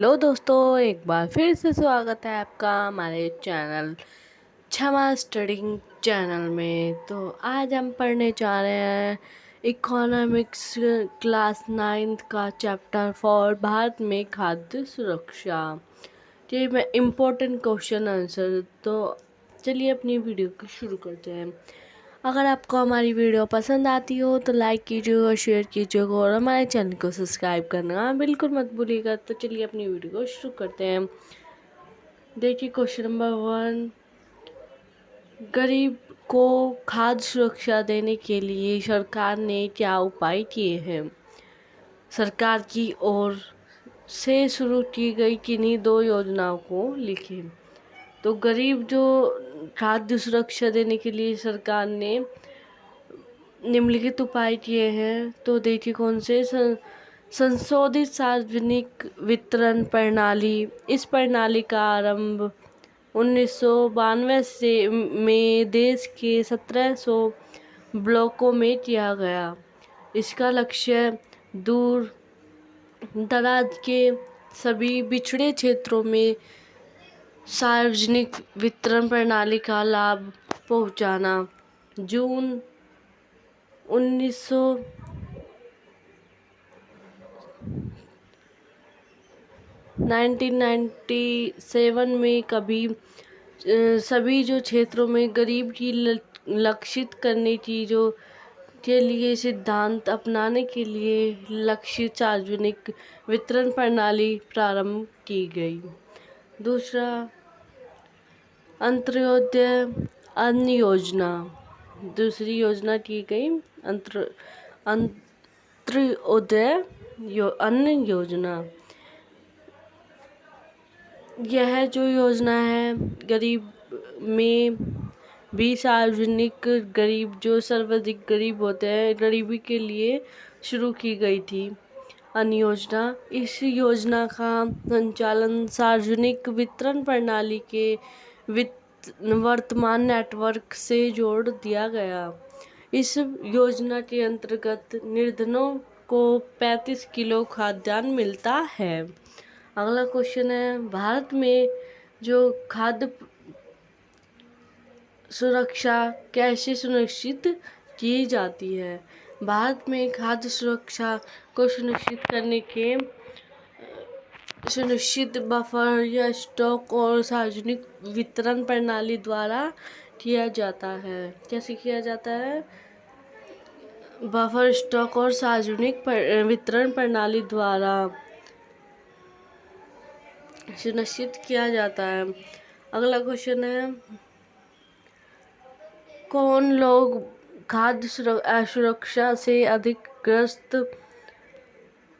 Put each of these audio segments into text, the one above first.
Hello दोस्तों, एक बार फिर से स्वागत है आपका हमारे चैनल क्षमा स्टडिंग चैनल में। तो आज हम पढ़ने जा रहे हैं इकोनॉमिक्स क्लास 9th का चैप्टर 4 भारत में खाद्य सुरक्षा। ये मैं इम्पोर्टेंट क्वेश्चन आंसर। तो चलिए अपनी वीडियो को शुरू करते हैं। अगर आपको हमारी वीडियो पसंद आती हो तो लाइक कीजिएगा, शेयर कीजिएगा और हमारे चैनल को सब्सक्राइब करना बिल्कुल मत भूलिएगा। तो चलिए अपनी वीडियो को शुरू करते हैं। देखिए क्वेश्चन नंबर 1, गरीब को खाद्य सुरक्षा देने के लिए सरकार ने क्या उपाय किए हैं? सरकार की ओर से शुरू की गई किन्हीं दो योजनाओं को लिखें। तो गरीब जो खाद्य सुरक्षा देने के लिए सरकार ने निम्नलिखित उपाय किए हैं। तो देखिए कौन से संशोधित सार्वजनिक वितरण प्रणाली। इस प्रणाली का आरंभ 1992 से में देश के 1700 ब्लॉकों में किया गया। इसका लक्ष्य दूर दराज के सभी पिछड़े क्षेत्रों में सार्वजनिक वितरण प्रणाली का लाभ पहुंचाना। जून 1997 में सभी जो क्षेत्रों में गरीब की लक्षित करने की जो के लिए सिद्धांत अपनाने के लिए लक्षित सार्वजनिक वितरण प्रणाली प्रारंभ की गई। दूसरा, अंत्योदय अन्न योजना। दूसरी योजना की गई अंत्योदय अन्न योजना। यह जो योजना है गरीब में भी सार्वजनिक गरीब जो सर्वाधिक गरीब होते हैं गरीबी के लिए शुरू की गई थी अन्न योजना। इस योजना का संचालन सार्वजनिक वितरण प्रणाली के वर्तमान नेटवर्क से जोड़ दिया गया। इस योजना के अंतर्गत निर्धनों को 35 किलो खाद्यान्न मिलता है। अगला क्वेश्चन है, भारत में जो खाद्य सुरक्षा कैसे सुनिश्चित की जाती है? भारत में खाद्य सुरक्षा को सुनिश्चित करने के सुनिश्चित बफर या स्टॉक और सार्वजनिक वितरण प्रणाली द्वारा किया जाता है। कैसे किया जाता है? बफर स्टॉक और सार्वजनिक वितरण प्रणाली द्वारा सुनिश्चित किया जाता है। अगला क्वेश्चन है, कौन लोग खाद्य असुरक्षा से अधिक ग्रस्त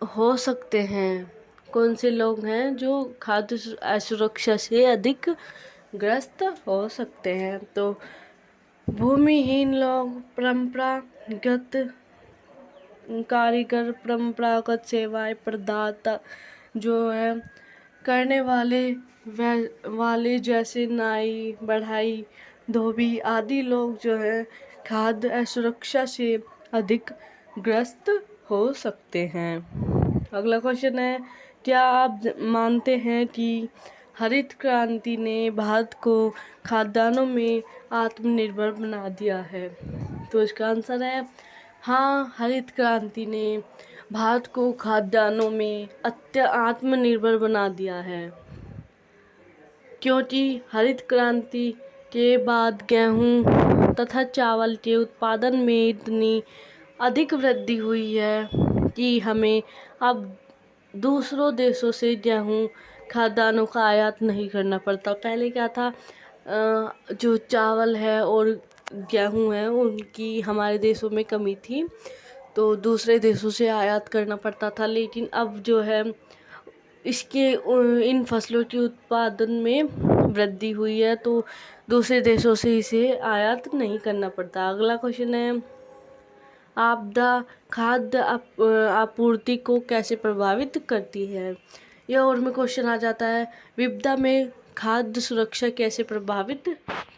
हो सकते हैं? कौन से लोग हैं जो खाद्य असुरक्षा से अधिक ग्रस्त हो सकते हैं? तो भूमिहीन लोग, परंपरागत कारीगर, परंपरागत सेवाएं प्रदाता जो है करने वाले जैसे नाई, बढ़ाई, धोबी आदि लोग जो है खाद्य असुरक्षा से अधिक ग्रस्त हो सकते हैं। अगला क्वेश्चन है, क्या आप मानते हैं कि हरित क्रांति ने भारत को खाद्यान्नों में आत्मनिर्भर बना दिया है? तो इसका आंसर है हाँ, हरित क्रांति ने भारत को खाद्यान्नों में आत्मनिर्भर बना दिया है, क्योंकि हरित क्रांति के बाद गेहूं तथा चावल के उत्पादन में इतनी अधिक वृद्धि हुई है कि हमें अब दूसरों देशों से गेहूं खाद्यान्नों का आयात नहीं करना पड़ता। पहले क्या था, जो चावल है और गेहूं है उनकी हमारे देशों में कमी थी तो दूसरे देशों से आयात करना पड़ता था। लेकिन अब जो है इसके इन फसलों के उत्पादन में वृद्धि हुई है तो दूसरे देशों से इसे आयात नहीं करना पड़ता। अगला क्वेश्चन है, आपदा खाद्य आपूर्ति को कैसे प्रभावित करती है? यह और में क्वेश्चन आ जाता है, विपदा में खाद्य सुरक्षा कैसे प्रभावित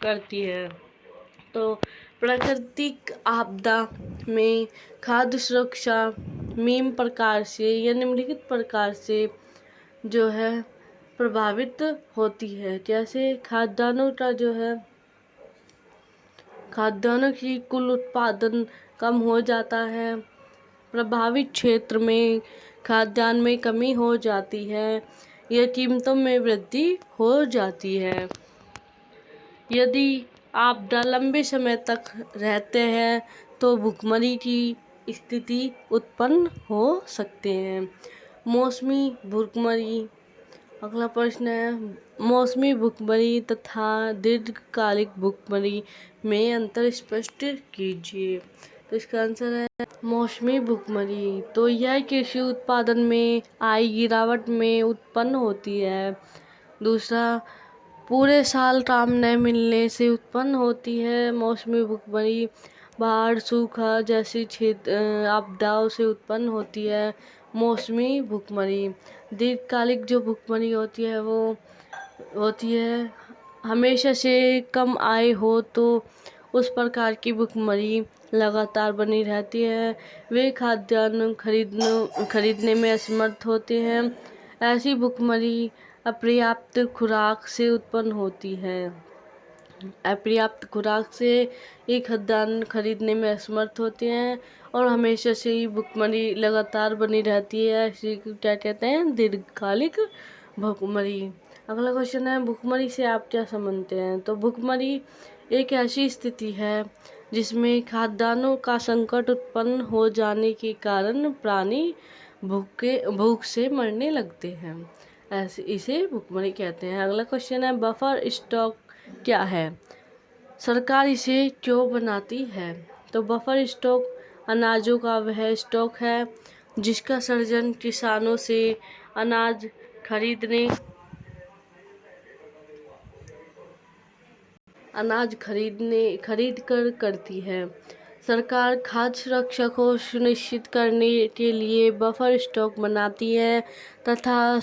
करती है? तो प्राकृतिक आपदा में खाद्य सुरक्षा निम्नलिखित प्रकार से जो है प्रभावित होती है। जैसे खाद्यान्नों का जो है खाद्यान्नों की कुल उत्पादन कम हो जाता है। प्रभावित क्षेत्र में खाद्यान्न में कमी हो जाती है या कीमतों में वृद्धि हो जाती है। यदि आपदा लंबे समय तक रहते हैं तो भुखमरी की स्थिति उत्पन्न हो सकते हैं। मौसमी भुखमरी। अगला प्रश्न है, मौसमी भुखमरी तथा दीर्घकालिक भुखमरी में अंतर स्पष्ट कीजिए। तो इसका आंसर है मौसमी भुखमरी। तो यह कृषि उत्पादन में आई गिरावट में उत्पन्न होती है। दूसरा, पूरे साल काम न मिलने से उत्पन्न होती है। मौसमी भुखमरी बाढ़, सूखा जैसी आपदाओं से उत्पन्न होती है। मौसमी भुखमरी। दीर्घकालिक जो भुखमरी होती है वो होती है हमेशा से कम आय हो तो उस प्रकार की भुखमरी लगातार बनी रहती है। वे खाद्यान्न खरीदने में असमर्थ होते हैं। ऐसी भुखमरी अपर्याप्त खुराक से उत्पन्न होती है। अपर्याप्त खुराक से ये खाद्यान्न खरीदने में असमर्थ होते हैं और हमेशा से ही भुखमरी लगातार बनी रहती है। इसी को क्या कहते हैं? दीर्घकालिक भुखमरी। अगला क्वेश्चन है, भुखमरी से आप क्या समझते हैं? तो भुखमरी एक ऐसी स्थिति है जिसमें खाद्यान्नों का संकट उत्पन्न हो जाने के कारण प्राणी भूख से मरने लगते हैं। ऐसे इसे भुखमरी कहते हैं। अगला क्वेश्चन है, बफर स्टॉक क्या है? सरकार इसे क्यों बनाती है? तो बफर स्टॉक अनाजों का वह स्टॉक है जिसका सृजन किसानों से अनाज खरीद कर करती है। सरकार खाद्य सुरक्षा को सुनिश्चित करने के लिए बफर स्टॉक बनाती है तथा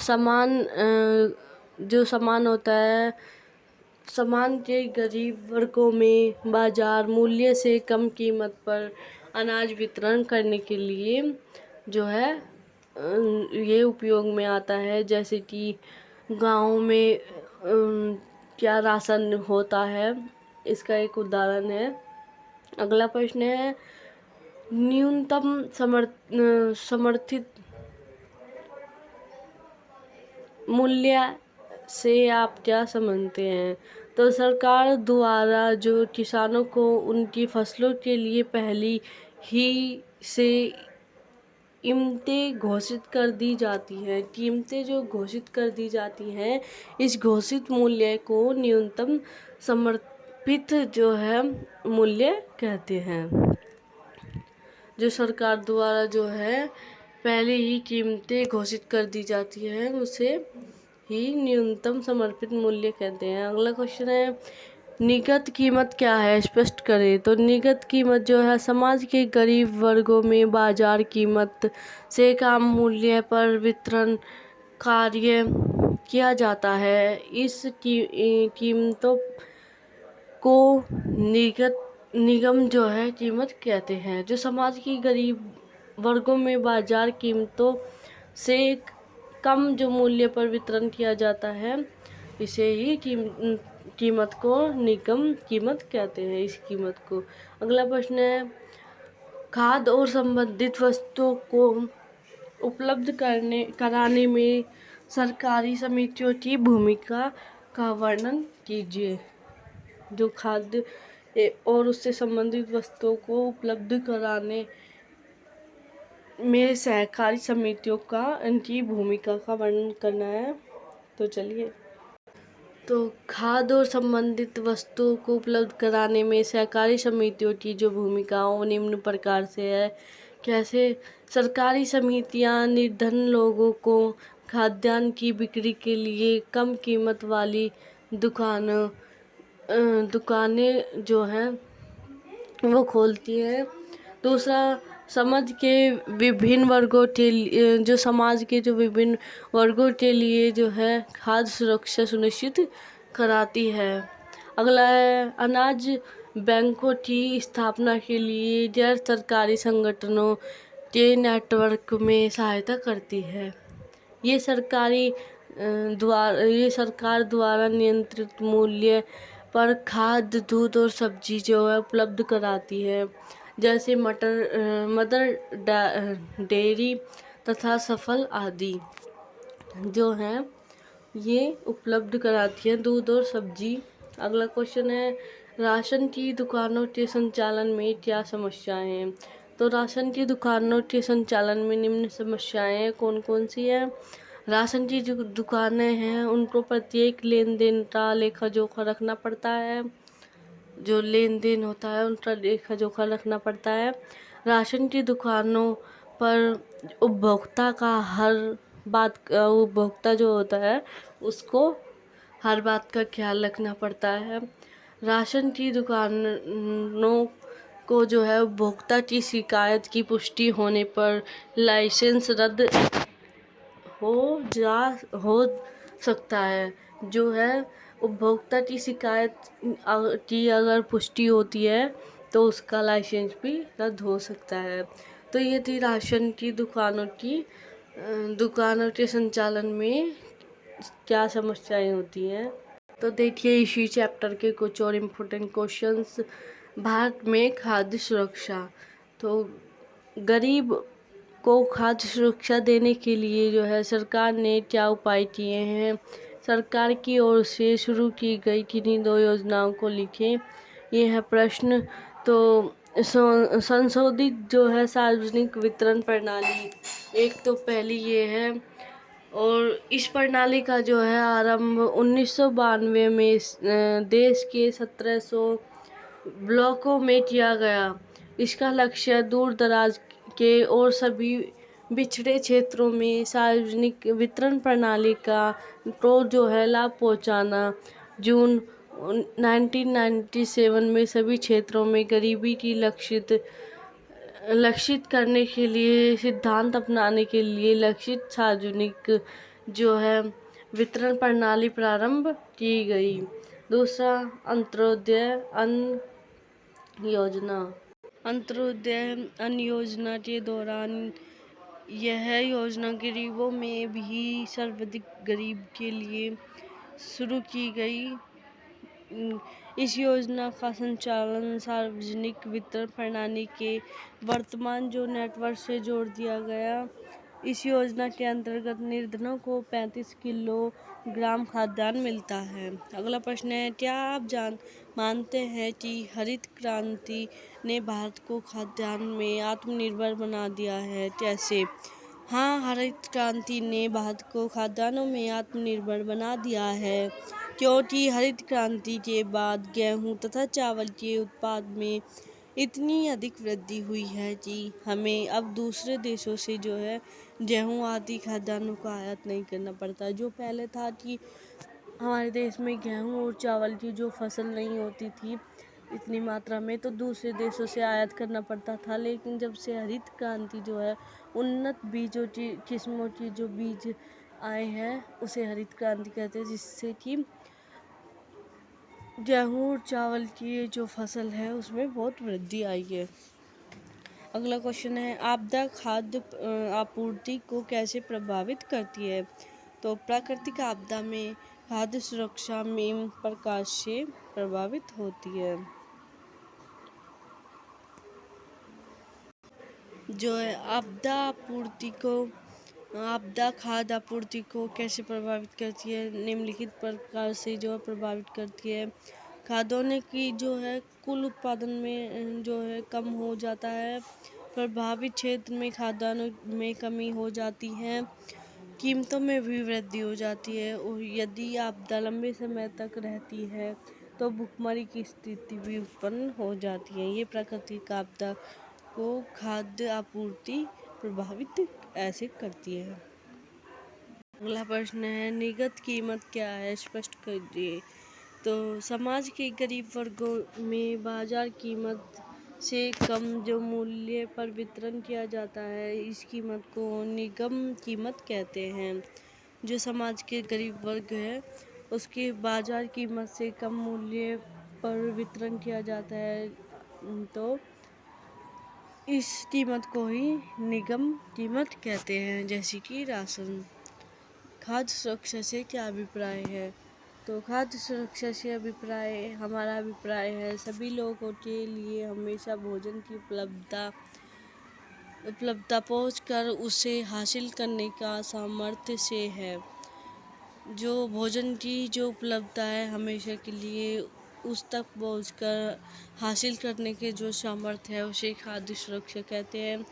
सामान के गरीब वर्गों में बाजार मूल्य से कम कीमत पर अनाज वितरण करने के लिए जो है ये उपयोग में आता है। जैसे कि गाँव में क्या राशन होता है, इसका एक उदाहरण है। अगला प्रश्न है, न्यूनतम समर्थित मूल्य से आप क्या समझते हैं? तो सरकार द्वारा जो किसानों को उनकी फसलों के लिए पहले ही से कीमतें घोषित कर दी जाती हैं। कीमतें जो घोषित कर दी जाती हैं, इस घोषित मूल्य को न्यूनतम समर्थित जो है मूल्य कहते हैं। जो सरकार द्वारा जो है पहले ही कीमतें घोषित कर दी जाती हैं उसे ही न्यूनतम समर्पित मूल्य कहते हैं। अगला क्वेश्चन है, निगत कीमत क्या है? स्पष्ट करें। तो निगत कीमत जो है समाज के गरीब वर्गों में बाजार कीमत से कम मूल्य पर वितरण कार्य किया जाता है। इस कीमतों को निगम जो है कीमत कहते हैं। जो समाज की गरीब वर्गों में बाजार कीमतों से कम जो मूल्य पर वितरण किया जाता है, इसे ही कीमत को निगम कीमत कहते हैं, इस कीमत को। अगला प्रश्न है, खाद्य और संबंधित वस्तुओं को उपलब्ध कराने में सरकारी समितियों की भूमिका का वर्णन कीजिए। जो खाद्य और उससे संबंधित वस्तुओं को उपलब्ध कराने में सहकारी समितियों का इनकी भूमिका का वर्णन करना है। तो चलिए, तो खाद्य और संबंधित वस्तुओं को उपलब्ध कराने में सहकारी समितियों की जो भूमिका वो निम्न प्रकार से है। कैसे? सरकारी समितियां निर्धन लोगों को खाद्यान्न की बिक्री के लिए कम कीमत वाली दुकानें जो हैं वो खोलती हैं। दूसरा, समाज के विभिन्न वर्गों के लिए जो है खाद्य सुरक्षा सुनिश्चित कराती है। अगला है, अनाज बैंकों की स्थापना के लिए गैर सरकारी संगठनों के नेटवर्क में सहायता करती है। ये सरकार द्वारा नियंत्रित मूल्य पर खाद्य, दूध और सब्जी जो है उपलब्ध कराती है, जैसे मदर डेयरी तथा सफल आदि जो हैं ये उपलब्ध कराती हैं दूध और सब्जी। अगला क्वेश्चन है, राशन की दुकानों के संचालन में क्या समस्याएं हैं? तो राशन की दुकानों के संचालन में निम्न समस्याएं कौन कौन सी हैं? राशन की जो दुकानें हैं उनको प्रत्येक लेन देन का लेखा जोखा रखना पड़ता है, जो लेन देन होता है उनका लेखा जोखा रखना पड़ता है। राशन की दुकानों पर उपभोक्ता जो होता है उसको हर बात का ख्याल रखना पड़ता है। राशन की दुकानों को जो है उपभोक्ता की शिकायत की पुष्टि होने पर लाइसेंस रद्द हो सकता है। जो है उपभोक्ता की शिकायत की अगर पुष्टि होती है तो उसका लाइसेंस भी रद्द हो सकता है। तो ये थी राशन की दुकानों के संचालन में क्या समस्याएं होती हैं। तो देखिए इसी चैप्टर के कुछ और इम्पोर्टेंट क्वेश्चंस। भारत में खाद्य सुरक्षा। तो गरीब को खाद्य सुरक्षा देने के लिए जो है सरकार ने क्या उपाय किए हैं? सरकार की ओर से शुरू की गई किन्हीं 2 योजनाओं को लिखें। ये है प्रश्न। तो संशोधित जो है सार्वजनिक वितरण प्रणाली, एक तो पहली ये है, और इस प्रणाली का जो है आरंभ 1992 में देश के 1700 ब्लॉकों में किया गया। इसका लक्ष्य दूर दराज के और सभी पिछड़े क्षेत्रों में सार्वजनिक वितरण प्रणाली को जो है लाभ पहुंचाना। जून 1997 में सभी क्षेत्रों में गरीबी की लक्षित करने के लिए सिद्धांत अपनाने के लिए लक्षित सार्वजनिक जो है वितरण प्रणाली प्रारंभ की गई। दूसरा, अंत्योदय अन्न योजना के दौरान यह योजना गरीबों में भी सर्वाधिक गरीब के लिए शुरू की गई। इस योजना का संचालन सार्वजनिक वितरण प्रणाली के वर्तमान जो नेटवर्क से जोड़ दिया गया। इस योजना के अंतर्गत निर्धनों को 35 किलोग्राम खाद्यान्न मिलता है। अगला प्रश्न है, क्या आप मानते हैं कि हरित क्रांति ने भारत को खाद्यान्न में आत्मनिर्भर बना दिया है? कैसे? हाँ, हरित क्रांति ने भारत को खाद्यान्नों में आत्मनिर्भर बना दिया है, क्योंकि हरित क्रांति के बाद गेहूं तथा चावल के उत्पाद में इतनी अधिक वृद्धि हुई है कि हमें अब दूसरे देशों से जो है गेहूं आदि खाद्यान्नों का आयात नहीं करना पड़ता। जो पहले था कि हमारे देश में गेहूं और चावल की जो फसल नहीं होती थी इतनी मात्रा में, तो दूसरे देशों से आयात करना पड़ता था। लेकिन जब से हरित क्रांति जो है उन्नत बीजों की किस्मों की जो बीज आए हैं उसे हरित क्रांति कहते हैं, जिससे कि गेहूं और चावल की जो फसल है उसमें बहुत वृद्धि आई है। अगला क्वेश्चन है, आपदा खाद्य आपूर्ति को कैसे प्रभावित करती है? तो प्राकृतिक आपदा में खाद्य सुरक्षा में प्रकार से प्रभावित होती है। जो है आपदा खाद्य आपूर्ति को कैसे प्रभावित करती है? निम्नलिखित प्रकार से जो है प्रभावित करती है। खाद्यान्न की जो है कुल उत्पादन में जो है कम हो जाता है। प्रभावित क्षेत्र में खाद्यान्न में कमी हो जाती है। कीमतों में भी वृद्धि हो जाती है, और यदि आपदा लंबे समय तक रहती है तो भुखमरी की स्थिति भी उत्पन्न हो जाती है। ये प्राकृतिक आपदा को खाद्य आपूर्ति प्रभावित ऐसे करती है। अगला प्रश्न है, निगत कीमत क्या है? स्पष्ट कीजिए। तो समाज के गरीब वर्गों में बाजार कीमत से कम जो मूल्य पर वितरण किया जाता है इस कीमत को निगम कीमत कहते हैं। जो समाज के गरीब वर्ग है उसकी बाजार कीमत से कम मूल्य पर वितरण किया जाता है, तो इस कीमत को ही निगम कीमत कहते हैं, जैसे कि राशन। खाद्य सुरक्षा से क्या अभिप्राय है? तो खाद्य सुरक्षा से हमारा अभिप्राय है सभी लोगों के लिए हमेशा भोजन की उपलब्धता पहुंचकर उसे हासिल करने का सामर्थ्य से है। जो भोजन की जो उपलब्धता है हमेशा के लिए उस तक पहुंचकर हासिल करने के जो सामर्थ्य है उसे खाद्य सुरक्षा कहते हैं।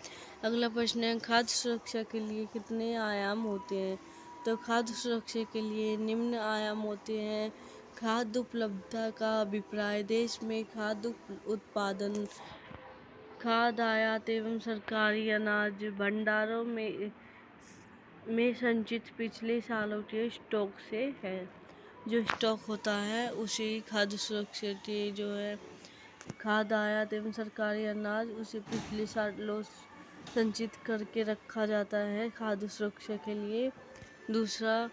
अगला प्रश्न है, खाद्य सुरक्षा के लिए कितने आयाम होते हैं? तो खाद्य सुरक्षा के लिए निम्न आयाम होते हैं। खाद्य उपलब्धता का अभिप्राय देश में खाद्य उत्पादन, खाद्य आयात एवं सरकारी अनाज भंडारों में संचित पिछले सालों के स्टॉक से है। जो स्टॉक होता है उसे खाद्य सुरक्षा के जो है खाद्य आयात एवं सरकारी अनाज उसे पिछले सालों संचित करके रखा जाता है खाद्य सुरक्षा के लिए। दूसरा,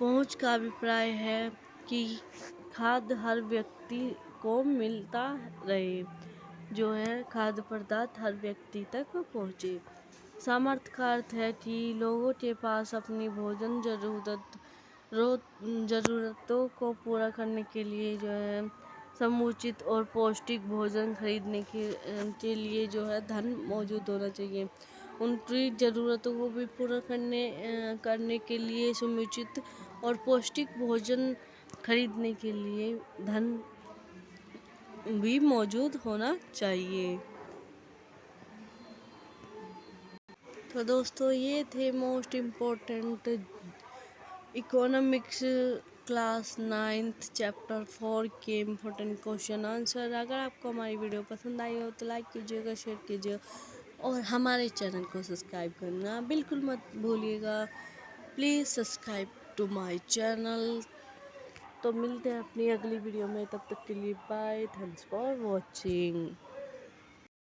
पहुंच का अभिप्राय है कि खाद्य हर व्यक्ति को मिलता रहे, जो है खाद्य पदार्थ हर व्यक्ति तक पहुँचे। सामर्थ्य का अर्थ है कि लोगों के पास अपनी भोजन ज़रूरतों को पूरा करने के लिए जो है समुचित और पौष्टिक भोजन खरीदने के लिए जो है धन मौजूद होना चाहिए। उनकी ज़रूरतों को भी पूरा करने के लिए समुचित और पौष्टिक भोजन खरीदने के लिए धन भी मौजूद होना चाहिए। तो दोस्तों ये थे most important economics class 9th chapter 4 के इम्पोर्टेंट क्वेश्चन आंसर। अगर आपको हमारी वीडियो पसंद आई हो तो लाइक कीजिएगा, शेयर कीजिएगा और हमारे चैनल को सब्सक्राइब करना बिल्कुल मत भूलिएगा। Please subscribe to my channel. तो मिलते हैं अपनी अगली वीडियो में, तब तक के लिए बाय। Thanks for watching.